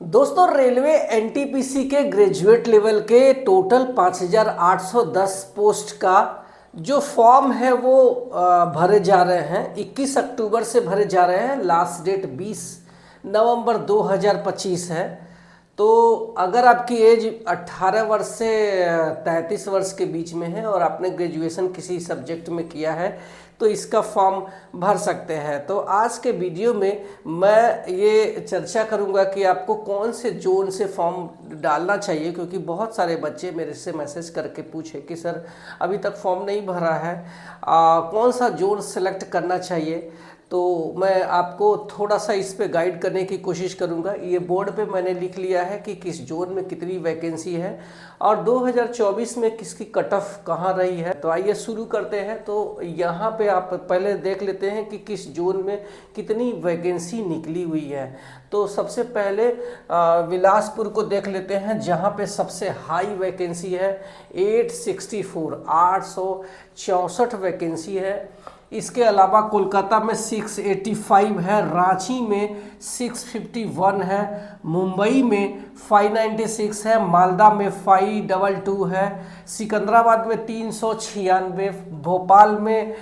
दोस्तों railway NTPC के graduate level के टोटल 5810 पोस्ट का जो फॉर्म है वो भरे जा रहे हैं। 21 अक्टूबर से भरे जा रहे हैं। लास्ट डेट 20 नवंबर 2025 है। तो अगर आपकी एज 18 वर्ष से 33 वर्ष के बीच में है और आपने ग्रेजुएशन किसी सब्जेक्ट में किया है तो इसका फॉर्म भर सकते हैं। तो आज के वीडियो में मैं ये चर्चा करूंगा कि आपको कौन से जोन से फॉर्म डालना चाहिए, क्योंकि बहुत सारे बच्चे मेरे से मैसेज करके पूछे कि सर अभी तक फॉर्म नहीं भरा है, कौन सा जोन सेलेक्ट करना चाहिए। तो मैं आपको थोड़ा सा इस पे गाइड करने की कोशिश करूंगा। ये बोर्ड पे मैंने लिख लिया है कि किस जोन में कितनी वैकेंसी है और 2024 में किसकी कट ऑफ कहाँ रही है। तो आइए शुरू करते हैं। तो यहाँ पे आप पहले देख लेते हैं कि किस जोन में कितनी वैकेंसी निकली हुई है। तो सबसे पहले बिलासपुर को देख लेते हैं, जहाँ पे सबसे हाई वैकेंसी है 864 वैकेंसी है। इसके अलावा कोलकाता में 685 है, रांची में 651 है, मुंबई में 596 है, मालदा में 522 है, सिकंदराबाद में 396, भोपाल में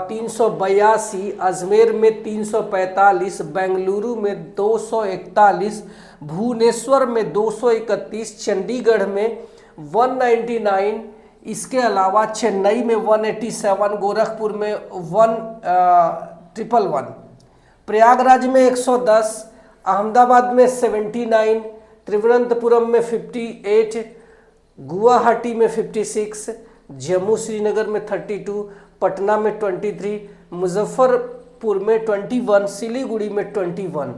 382, अजमेर में 345, बेंगलुरु में 241, भुवनेश्वर में 231, चंडीगढ़ में 199, इसके अलावा चेन्नई में 187, गोरखपुर में 111, प्रयागराज में 110, अहमदाबाद में 79, त्रिवेंद्रपुरम में 58, गुवाहाटी में 56, जम्मू श्रीनगर में 32, पटना में 23, मुजफ्फरपुर में 21, सिलीगुड़ी में 21।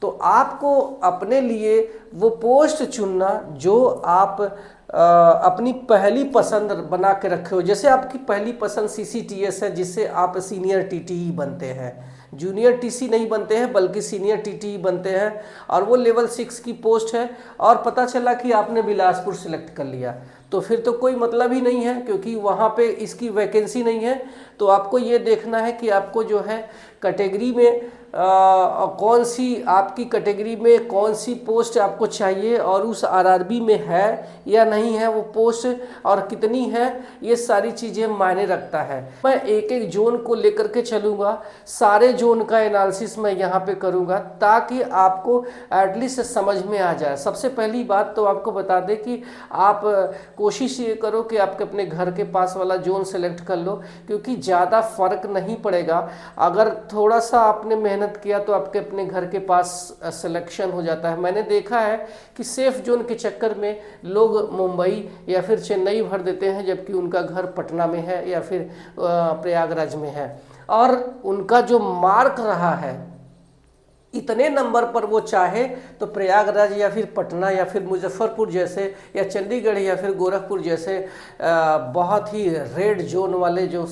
तो आपको अपने लिए वो पोस्ट चुनना जो आप अपनी पहली पसंद बना के रखे हो। जैसे आपकी पहली पसंद सीसीटीएस है, जिससे आप सीनियर टीटीई बनते हैं, जूनियर टीसी नहीं बनते हैं बल्कि सीनियर टीटीई बनते हैं, और वो लेवल 6 की पोस्ट है। और पता चला कि आपने बिलासपुर सेलेक्ट कर लिया तो फिर तो कोई मतलब ही नहीं है, क्योंकि वहाँ पे इसकी वैकेंसी नहीं है। तो आपको ये देखना है कि आपको जो है कैटेगरी में कौन सी, आपकी कैटेगरी में कौन सी पोस्ट आपको चाहिए और उस आरआरबी में है या नहीं है वो पोस्ट, और कितनी है, ये सारी चीज़ें मायने रखता है। मैं एक एक जोन को लेकर के चलूँगा, सारे जोन का एनालिसिस मैं यहाँ पे करूँगा ताकि आपको एटलीस्ट समझ में आ जाए। सबसे पहली बात तो आपको बता दें कि आप कोशिश ये करो कि आपके अपने घर के पास वाला जोन सेलेक्ट कर लो, क्योंकि ज़्यादा फर्क नहीं पड़ेगा। अगर थोड़ा सा आपने मेहनत किया तो आपके अपने घर के पास सिलेक्शन हो जाता है। मैंने देखा है कि सेफ जोन के चक्कर में लोग मुंबई या फिर चेन्नई भर देते हैं, जबकि उनका घर पटना में है या फिर प्रयागराज में है, और उनका जो मार्क रहा है इतने नंबर पर वो चाहे तो प्रयागराज या फिर पटना या फिर मुजफ्फरपुर जैसे या चंडीगढ़ या फिर गोरखपुर जैसे बहुत ही रेड जोन वाले जो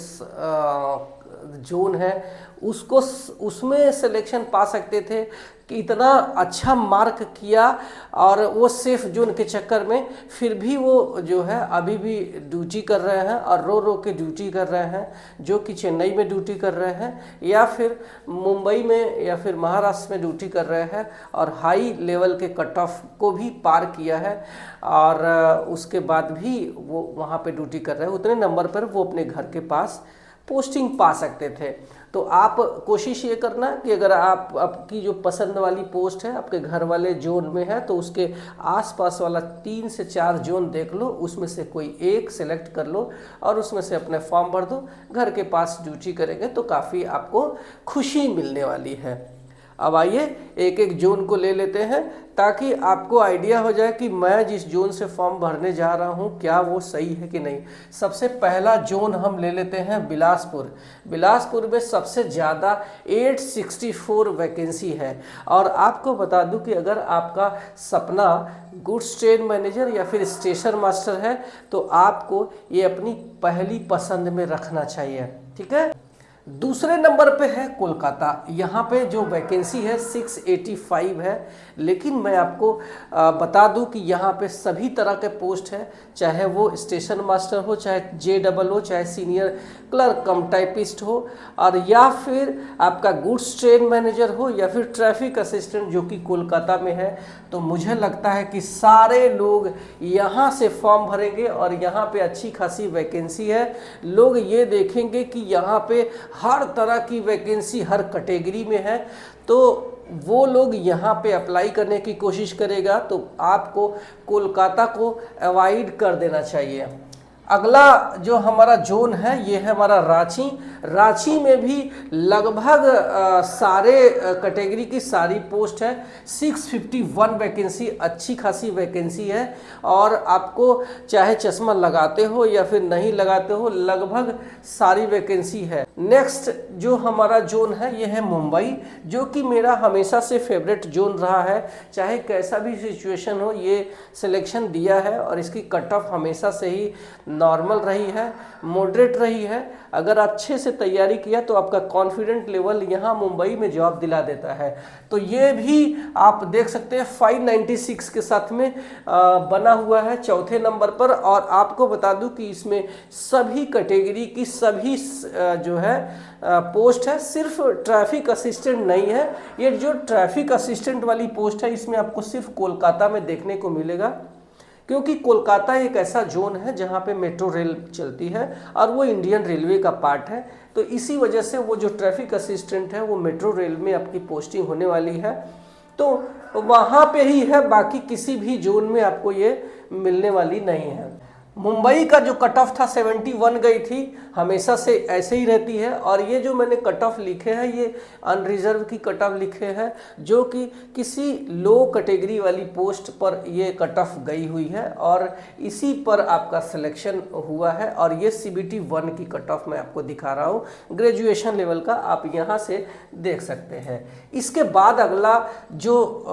जोन है उसको, उसमें सिलेक्शन पा सकते थे कि इतना अच्छा मार्क किया, और वो सेफ जोन के चक्कर में फिर भी वो जो है अभी भी ड्यूटी कर रहे हैं और रो रो के ड्यूटी कर रहे हैं, जो कि चेन्नई में ड्यूटी कर रहे हैं या फिर मुंबई में या फिर महाराष्ट्र में ड्यूटी कर रहे हैं, और हाई लेवल के कट ऑफ को भी पार किया है और उसके बाद भी वो वहाँ पे ड्यूटी कर रहे हैं। उतने नंबर पर वो अपने घर के पास पोस्टिंग पा सकते थे। तो आप कोशिश ये करना कि अगर आपकी जो पसंद वाली पोस्ट है आपके घर वाले जोन में है तो उसके आसपास वाला 3 से 4 जोन देख लो, उसमें से कोई एक सेलेक्ट कर लो और उसमें से अपने फॉर्म भर दो। घर के पास ड्यूटी करेंगे तो काफ़ी आपको खुशी मिलने वाली है। अब आइए एक एक जोन को ले लेते हैं ताकि आपको आइडिया हो जाए कि मैं जिस जोन से फॉर्म भरने जा रहा हूं क्या वो सही है कि नहीं। सबसे पहला जोन हम ले लेते हैं बिलासपुर। बिलासपुर में सबसे ज़्यादा 864 वैकेंसी है, और आपको बता दूं कि अगर आपका सपना गुड्स ट्रेन मैनेजर या फिर स्टेशन मास्टर है तो आपको ये अपनी पहली पसंद में रखना चाहिए, ठीक है। दूसरे नंबर पे है कोलकाता। यहाँ पे जो वैकेंसी है 685 है, लेकिन मैं आपको बता दूं कि यहाँ पे सभी तरह के पोस्ट है, चाहे वो स्टेशन मास्टर हो, चाहे JEE हो, चाहे सीनियर क्लर्क कम टाइपिस्ट हो, और या फिर आपका गुड्स ट्रेन मैनेजर हो, या फिर ट्रैफिक असिस्टेंट जो कि कोलकाता में है। तो मुझे लगता है कि सारे लोग यहाँ से फॉर्म भरेंगे और यहाँ पे अच्छी खासी वैकेंसी है। लोग ये देखेंगे कि यहाँ पे हर तरह की वैकेंसी हर कैटेगरी में है, तो वो लोग यहाँ पे अप्लाई करने की कोशिश करेगा। तो आपको कोलकाता को अवॉइड कर देना चाहिए। अगला जो हमारा जोन है ये है हमारा रांची। रांची में भी लगभग सारे कैटेगरी की सारी पोस्ट है। 651 वैकेंसी, अच्छी खासी वैकेंसी है, और आपको चाहे चश्मा लगाते हो या फिर नहीं लगाते हो, लगभग सारी वैकेंसी है। नेक्स्ट जो हमारा जोन है ये है मुंबई, जो कि मेरा हमेशा से फेवरेट जोन रहा है। चाहे कैसा भी सिचुएशन हो, ये सिलेक्शन दिया है और इसकी कट ऑफ हमेशा से ही नॉर्मल रही है, मॉडरेट रही है। अगर अच्छे से तैयारी किया तो आपका कॉन्फिडेंट लेवल यहाँ मुंबई में जॉब दिला देता है। तो ये भी आप देख सकते हैं 596 के साथ में बना हुआ है चौथे नंबर पर। और आपको बता दूं कि इसमें सभी कैटेगरी की सभी जो है पोस्ट है, सिर्फ ट्रैफिक असिस्टेंट नहीं है। ये जो ट्रैफिक असिस्टेंट वाली पोस्ट है इसमें आपको सिर्फ कोलकाता में देखने को मिलेगा, क्योंकि कोलकाता एक ऐसा जोन है जहाँ पे मेट्रो रेल चलती है और वो इंडियन रेलवे का पार्ट है। तो इसी वजह से वो जो ट्रैफिक असिस्टेंट है वो मेट्रो रेल में आपकी पोस्टिंग होने वाली है, तो वहाँ पे ही है, बाकी किसी भी जोन में आपको ये मिलने वाली नहीं है। मुंबई का जो कट ऑफ था 71 गई थी, हमेशा से ऐसे ही रहती है। और ये जो मैंने कट ऑफ लिखे हैं ये अनरिजर्व की कट ऑफ लिखे हैं, जो कि किसी लो कैटेगरी वाली पोस्ट पर ये कट ऑफ गई हुई है और इसी पर आपका सिलेक्शन हुआ है। और ये CBT 1 की कट ऑफ मैं आपको दिखा रहा हूँ, ग्रेजुएशन लेवल का, आप यहाँ से देख सकते हैं। इसके बाद अगला जो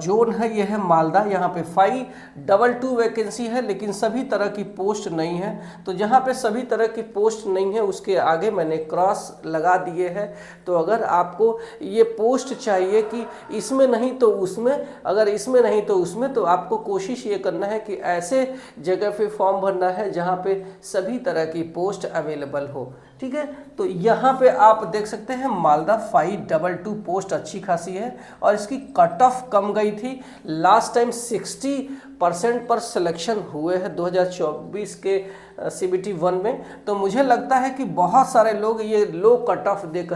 जोन है ये है मालदा। यहाँ पे 522 वैकेंसी है, लेकिन सभी तरह की पोस्ट नहीं है। तो जहाँ पे सभी तरह की पोस्ट नहीं है उसके आगे मैंने क्रॉस लगा दिए हैं। तो अगर आपको ये पोस्ट चाहिए कि इसमें नहीं तो उसमें, अगर इसमें नहीं तो उसमें, तो आपको कोशिश ये करना है कि ऐसे जगह पे फॉर्म भरना है जहाँ पे सभी तरह की पोस्ट अवेलेबल हो। ठीक है, तो यहाँ पे आप देख सकते हैं मालदा 522 पोस्ट अच्छी खासी है और इसकी कट ऑफ कम गई थी। लास्ट टाइम 60% पर सिलेक्शन हुए हैं 2024 के CBT 1 में। तो मुझे लगता है कि बहुत सारे लोग ये लो कट ऑफ देख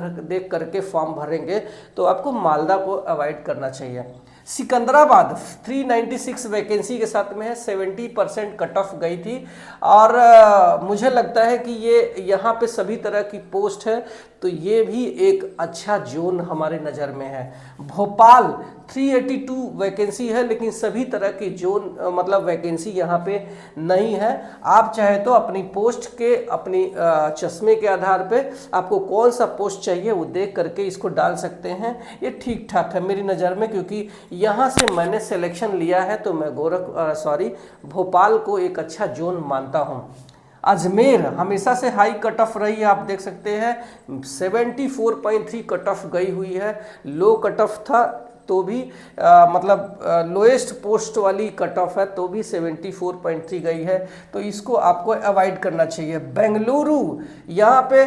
करके फॉर्म भरेंगे, तो आपको मालदा को अवॉइड करना चाहिए। सिकंदराबाद 396 वैकेंसी के साथ में है, 70% कट ऑफ गई थी और मुझे लगता है कि ये यहाँ पे सभी तरह की पोस्ट है, तो ये भी एक अच्छा जोन हमारे नज़र में है। भोपाल 382 वैकेंसी है, लेकिन सभी तरह की जोन मतलब वैकेंसी यहाँ पे नहीं है। आप चाहे तो अपनी पोस्ट के, अपनी चश्मे के आधार पे आपको कौन सा पोस्ट चाहिए वो देख करके इसको डाल सकते हैं। ये ठीक ठाक है मेरी नज़र में, क्योंकि यहाँ से मैंने सिलेक्शन लिया है, तो मैं भोपाल को एक अच्छा जोन मानता हूँ। अजमेर हमेशा से हाई कट ऑफ रही है, आप देख सकते हैं 74.3 कट ऑफ गई हुई है। लो कट ऑफ था तो भी मतलब लोएस्ट पोस्ट वाली कट ऑफ है तो भी 74.3 गई है, तो इसको आपको अवॉइड करना चाहिए। बेंगलुरु यहाँ पे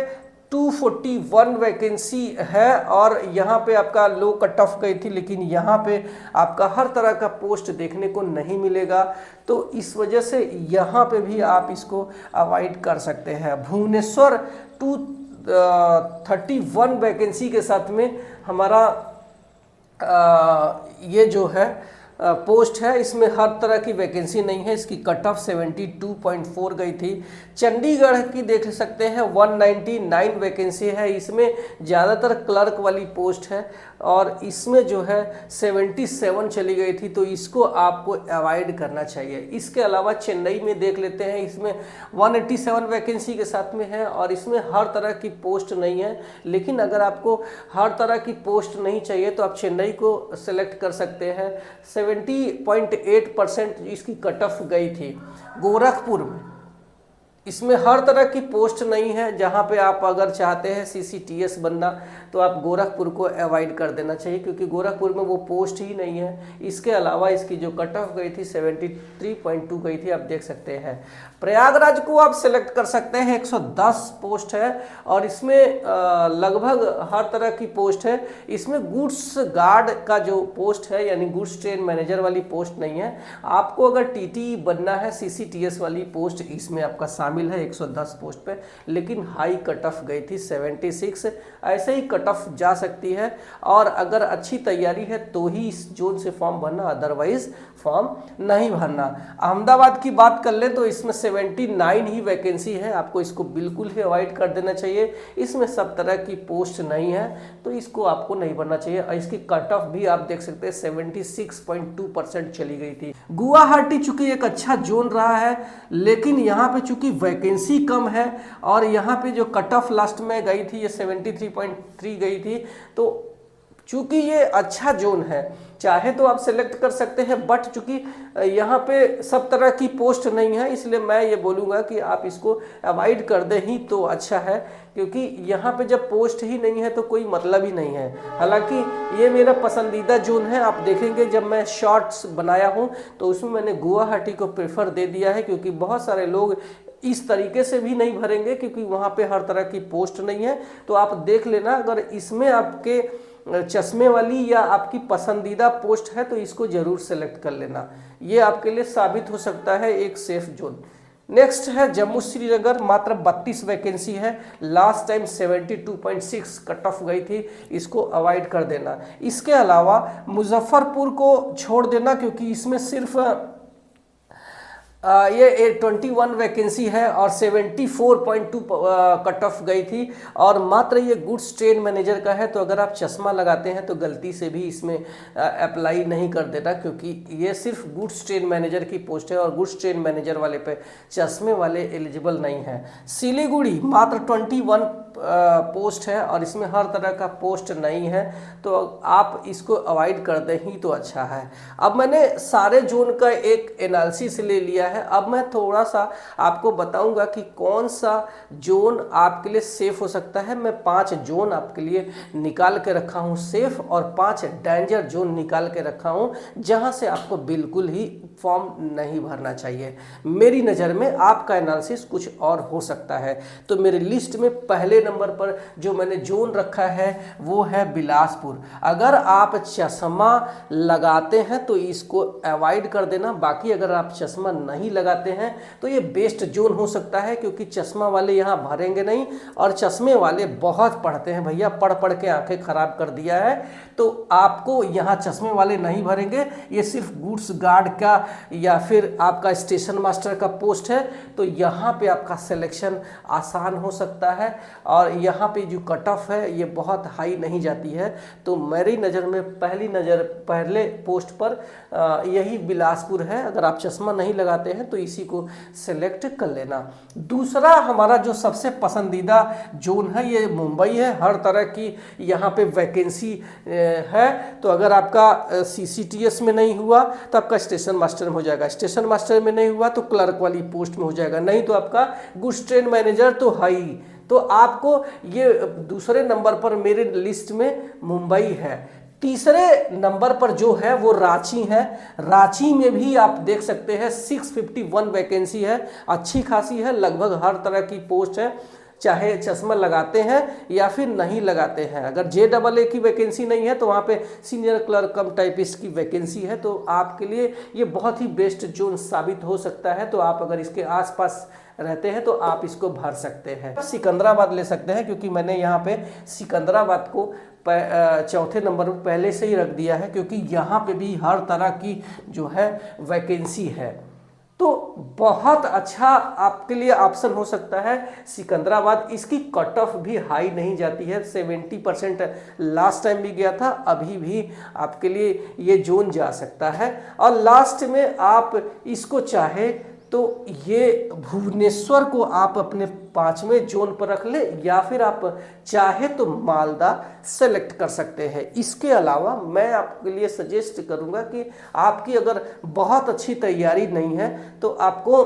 241 वैकेंसी है और यहाँ पे आपका लो कट ऑफ गई थी, लेकिन यहाँ पे आपका हर तरह का पोस्ट देखने को नहीं मिलेगा, तो इस वजह से यहाँ पे भी आप इसको अवॉइड कर सकते हैं। भुवनेश्वर 231 वैकेंसी के साथ में हमारा ये जो है पोस्ट है, इसमें हर तरह की वैकेंसी नहीं है, इसकी कट ऑफ 72.4 गई थी। चंडीगढ़ की देख सकते हैं 199 वैकेंसी है, इसमें ज़्यादातर क्लर्क वाली पोस्ट है और इसमें जो है 77 चली गई थी, तो इसको आपको अवॉइड करना चाहिए। इसके अलावा चेन्नई में देख लेते हैं, इसमें 187 वैकेंसी के साथ में है और इसमें हर तरह की पोस्ट नहीं है, लेकिन अगर आपको हर तरह की पोस्ट नहीं चाहिए तो आप चेन्नई को सेलेक्ट कर सकते हैं। 70.8% इसकी कट ऑफ गई थी। गोरखपुर में इसमें हर तरह की पोस्ट नहीं है। जहाँ पे आप अगर चाहते हैं CCTS बनना तो आप गोरखपुर को अवॉइड कर देना चाहिए, क्योंकि गोरखपुर में वो पोस्ट ही नहीं है। इसके अलावा इसकी जो कट ऑफ गई थी 73.2 गई थी, आप देख सकते हैं। प्रयागराज को आप सिलेक्ट कर सकते हैं, 110 पोस्ट है और इसमें लगभग हर तरह की पोस्ट है। इसमें गुड्स गार्ड का जो पोस्ट है यानी गुड्स ट्रेन मैनेजर वाली पोस्ट नहीं है। आपको अगर TT बनना है, CCTS वाली पोस्ट इसमें आपका शामिल है 110 पोस्ट पे, लेकिन हाई कट ऑफ गई थी 76। ऐसे ही कट ऑफ जा सकती है और अगर अच्छी तैयारी है तो ही इस जोन से फॉर्म भरना, अदरवाइज फॉर्म नहीं भरना। अहमदाबाद की बात कर लें तो इसमें 79 ही वैकेंसी है, आपको इसको बिल्कुल ही अवॉइड कर देना चाहिए। इसमें सब तरह की पोस्ट नहीं है तो इसको आपको नहीं भरना चाहिए। और इसकी कट ऑफ भी आप देख सकते हैं 76.2% चली गई थी। गुवाहाटी चूंकि एक अच्छा जोन रहा है, लेकिन यहाँ पे चूंकि वैकेंसी कम है और यहाँ पे जो कट ऑफ लास्ट में गई थी ये 73.3 गई थी, तो चूंकि ये अच्छा जोन है चाहे तो आप सिलेक्ट कर सकते हैं, बट चूंकि यहाँ पे सब तरह की पोस्ट नहीं है इसलिए मैं ये बोलूँगा कि आप इसको अवॉइड कर दें ही तो अच्छा है, क्योंकि यहाँ पे जब पोस्ट ही नहीं है तो कोई मतलब ही नहीं है। हालांकि ये मेरा पसंदीदा जोन है, आप देखेंगे जब मैं शॉर्ट्स बनाया हूँ तो उसमें मैंने गुवाहाटी को प्रेफर दे दिया है, क्योंकि बहुत सारे लोग इस तरीके से भी नहीं भरेंगे क्योंकि वहाँ पे हर तरह की पोस्ट नहीं है। तो आप देख लेना, अगर इसमें आपके चश्मे वाली या आपकी पसंदीदा पोस्ट है तो इसको जरूर सेलेक्ट कर लेना, ये आपके लिए साबित हो सकता है एक सेफ जोन। नेक्स्ट है जम्मू श्रीनगर, मात्र 32 वैकेंसी है, लास्ट टाइम 72.6 कट ऑफ गई थी, इसको अवॉइड कर देना। इसके अलावा मुजफ्फरपुर को छोड़ देना क्योंकि इसमें सिर्फ ये 21 वैकेंसी है और 74.2 कट ऑफ गई थी और मात्र ये गुड्स ट्रेन मैनेजर का है। तो अगर आप चश्मा लगाते हैं तो गलती से भी इसमें अप्लाई नहीं कर देना, क्योंकि ये सिर्फ गुड्स ट्रेन मैनेजर की पोस्ट है और गुड्स ट्रेन मैनेजर वाले पे चश्मे वाले एलिजिबल नहीं है। सिलीगुड़ी मात्र 21 पोस्ट है और इसमें हर तरह का पोस्ट नहीं है, तो आप इसको अवॉइड कर दें ही तो अच्छा है। अब मैंने सारे जोन का एक एनालिसिस ले लिया है, अब मैं थोड़ा सा आपको बताऊंगा कि कौन सा जोन आपके लिए सेफ हो सकता है। मैं 5 जोन आपके लिए निकाल के रखा हूं सेफ और 5 डेंजर जोन निकाल के रखा हूं जहां से आपको बिल्कुल ही फॉर्म नहीं भरना चाहिए। मेरी नज़र में आपका एनालिसिस कुछ और हो सकता है। तो मेरी लिस्ट में पहले नंबर पर जो मैंने जोन रखा है वो है बिलासपुर। अगर आप चश्मा लगाते हैं तो इसको अवॉइड कर देना, बाकी अगर आप चश्मा नहीं लगाते हैं तो ये बेस्ट जोन हो सकता है, क्योंकि चश्मा वाले यहाँ भरेंगे नहीं और चश्मे वाले बहुत पढ़ते हैं भैया, पढ़ पढ़ के आंखें खराब कर दिया है, तो आपको यहाँ चश्मे वाले नहीं भरेंगे। ये सिर्फ गुड्स गार्ड का या फिर आपका स्टेशन मास्टर का पोस्ट है, तो यहाँ पे आपका सिलेक्शन आसान हो सकता है और यहाँ पे जो कट ऑफ है ये बहुत हाई नहीं जाती है। तो मेरी नज़र में पहले पोस्ट पर यही बिलासपुर है। अगर आप चश्मा नहीं लगाते हैं तो इसी को सेलेक्ट कर लेना। दूसरा हमारा जो सबसे पसंदीदा जोन है ये मुंबई है। हर तरह की यहाँ पे वैकेंसी है, तो अगर आपका CCTS में नहीं हुआ तो आपका स्टेशन मास्टर में हो जाएगा, स्टेशन मास्टर में नहीं हुआ तो क्लर्क वाली पोस्ट में हो जाएगा, नहीं तो आपका गुड्स ट्रेन मैनेजर तो हाई। तो आपको ये दूसरे नंबर पर मेरे लिस्ट में मुंबई है। तीसरे नंबर पर जो है वो रांची है। रांची में भी आप देख सकते हैं 651 वैकेंसी है, अच्छी खासी है, लगभग हर तरह की पोस्ट है, चाहे चश्मा लगाते हैं या फिर नहीं लगाते हैं। अगर JAA की वैकेंसी नहीं है तो वहाँ पे सीनियर क्लर्क कम टाइपिस्ट की वैकेंसी है, तो आपके लिए ये बहुत ही बेस्ट जोन साबित हो सकता है। तो आप अगर इसके आसपास रहते हैं तो आप इसको भर सकते हैं। सिकंदराबाद ले सकते हैं, क्योंकि मैंने यहाँ पे सिकंदराबाद को चौथे नंबर पर पहले से ही रख दिया है, क्योंकि यहाँ पे भी हर तरह की जो है वैकेंसी है, तो बहुत अच्छा आपके लिए ऑप्शन हो सकता है सिकंदराबाद। इसकी कट ऑफ भी हाई नहीं जाती है, 70% लास्ट टाइम भी गया था, अभी भी आपके लिए ये जोन जा सकता है। और लास्ट में आप इसको चाहे तो ये भुवनेश्वर को आप अपने 5वें जोन पर रख ले, या फिर आप चाहे तो मालदा सेलेक्ट कर सकते हैं। इसके अलावा मैं आपके लिए सजेस्ट करूंगा कि आपकी अगर बहुत अच्छी तैयारी नहीं है तो आपको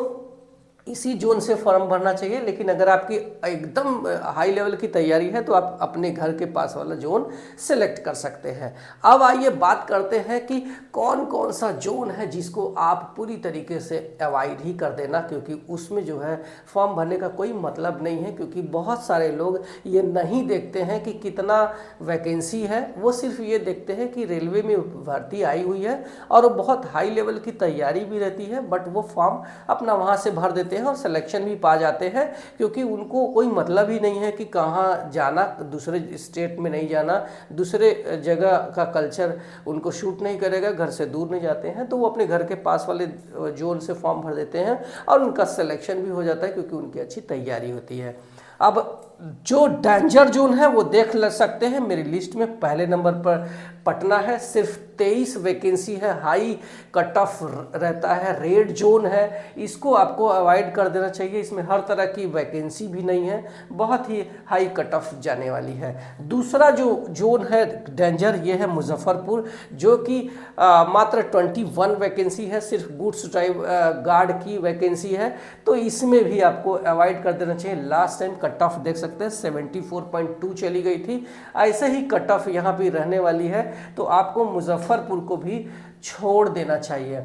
इसी जोन से फॉर्म भरना चाहिए। लेकिन अगर आपकी एकदम हाई लेवल की तैयारी है तो आप अपने घर के पास वाला जोन सेलेक्ट कर सकते हैं। अब आइए बात करते हैं कि कौन कौन सा जोन है जिसको आप पूरी तरीके से अवॉइड ही कर देना, क्योंकि उसमें जो है फॉर्म भरने का कोई मतलब नहीं है। क्योंकि बहुत सारे लोग ये नहीं देखते हैं कि कितना वैकेंसी है, वो सिर्फ ये देखते हैं कि रेलवे में भर्ती आई हुई है और वो बहुत हाई लेवल की तैयारी भी रहती है, बट वो फॉर्म अपना वहाँ से भर देते हैं और सिलेक्शन भी पा जाते हैं। क्योंकि उनको कोई मतलब ही नहीं है कि कहाँ जाना, दूसरे स्टेट में नहीं जाना, दूसरे जगह का कल्चर उनको शूट नहीं करेगा, घर से दूर नहीं जाते हैं, तो वो अपने घर के पास वाले जोन से फॉर्म भर देते हैं और उनका सिलेक्शन भी हो जाता है क्योंकि उनकी अच्छी तैयारी होती है। अब जो डेंजर जोन है वो देख ल सकते हैं मेरी लिस्ट में। पहले नंबर पर पटना है, सिर्फ 23 वैकेंसी है, हाई कट ऑफ रहता है, रेड जोन है, इसको आपको अवॉइड कर देना चाहिए। इसमें हर तरह की वैकेंसी भी नहीं है, बहुत ही हाई कट ऑफ जाने वाली है। दूसरा जो जोन है डेंजर, ये है मुजफ्फरपुर, जो कि मात्र 21 वैकेंसी है, सिर्फ गुड्स ड्राइव गार्ड की वैकेंसी है, तो इसमें भी आपको अवॉइड कर देना चाहिए। लास्ट टाइम कट ऑफ देख सकते हैं 74.2 चली गई थी, ऐसे ही कट ऑफ यहाँ भी रहने वाली है, तो आपको मुजफ्फरपुर को भी छोड़ देना चाहिए।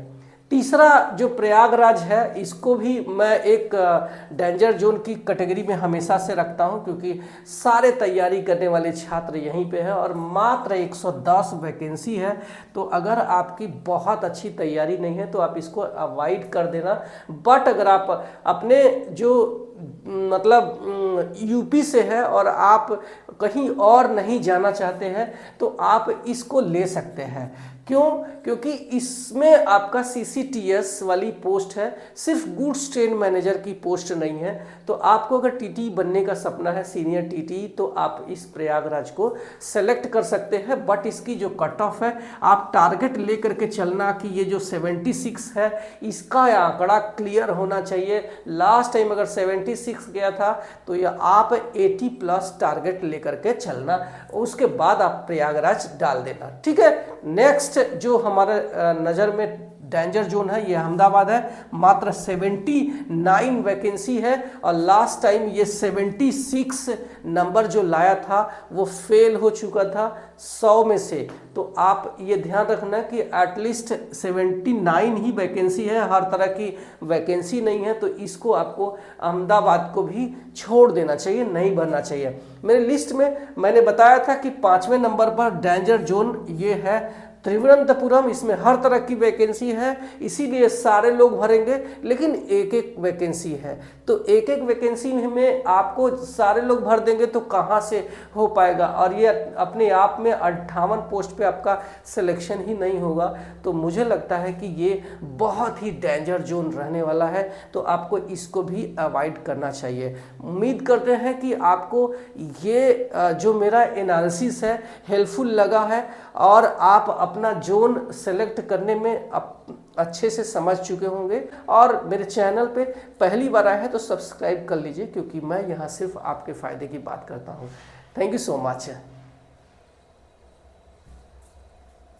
तीसरा जो प्रयागराज है, इसको भी मैं एक डेंजर जोन की कैटेगरी में हमेशा से रखता हूं, क्योंकि सारे तैयारी करने वाले छात्र यहीं पे हैं और मात्र 110 वैकेंसी है। तो अगर आपकी बहुत अच्छी तैयारी नहीं है तो आप इसको अवॉइड कर देना। बट अगर आप अपने जो मतलब यूपी से है और आप कहीं और नहीं जाना चाहते हैं तो आप इसको ले सकते हैं। क्यों? क्योंकि इसमें आपका सीसीटीएस वाली पोस्ट है, सिर्फ गुड्स ट्रेन मैनेजर की पोस्ट नहीं है। तो आपको अगर टीटी बनने का सपना है, सीनियर टीटी, तो आप इस प्रयागराज को सेलेक्ट कर सकते हैं। बट इसकी जो कट ऑफ है, आप टारगेट लेकर के चलना कि ये जो 76 है, इसका आंकड़ा क्लियर होना चाहिए। लास्ट टाइम अगर 76 गया था तो ये आप 80+ टारगेट लेकर के चलना, उसके बाद आप प्रयागराज डाल देना। ठीक है। नेक्स्ट जो हमारे नज़र में डेंजर जोन है, ये अहमदाबाद है, मात्र 79 वैकेंसी है और लास्ट टाइम ये 76 नंबर जो लाया था वो फेल हो चुका था 100 में से। तो आप ये ध्यान रखना कि एटलीस्ट 79 ही वैकेंसी है, हर तरह की वैकेंसी नहीं है, तो इसको आपको अहमदाबाद को भी छोड़ देना चाहिए, नहीं भरना चाहिए। मेरे लिस्ट में मैंने बताया था कि 5वें नंबर पर डेंजर जोन ये है त्रिवेंद्रपुरम, इसमें हर तरह की वैकेंसी है, इसीलिए सारे लोग भरेंगे, लेकिन एक एक वैकेंसी है। तो एक एक वैकेंसी में आपको सारे लोग भर देंगे तो कहाँ से हो पाएगा, और ये अपने आप में 58 पोस्ट पे आपका सिलेक्शन ही नहीं होगा। तो मुझे लगता है कि ये बहुत ही डेंजर जोन रहने वाला है, तो आपको इसको भी अवॉइड करना चाहिए। उम्मीद करते हैं कि आपको ये जो मेरा एनालिसिस है हेल्पफुल लगा है और आप अपना जोन सेलेक्ट करने में अच्छे से समझ चुके होंगे। और मेरे चैनल पे पहली बार आए हैं तो सब्सक्राइब कर लीजिए, क्योंकि मैं यहाँ सिर्फ आपके फ़ायदे की बात करता हूँ। Thank you so much.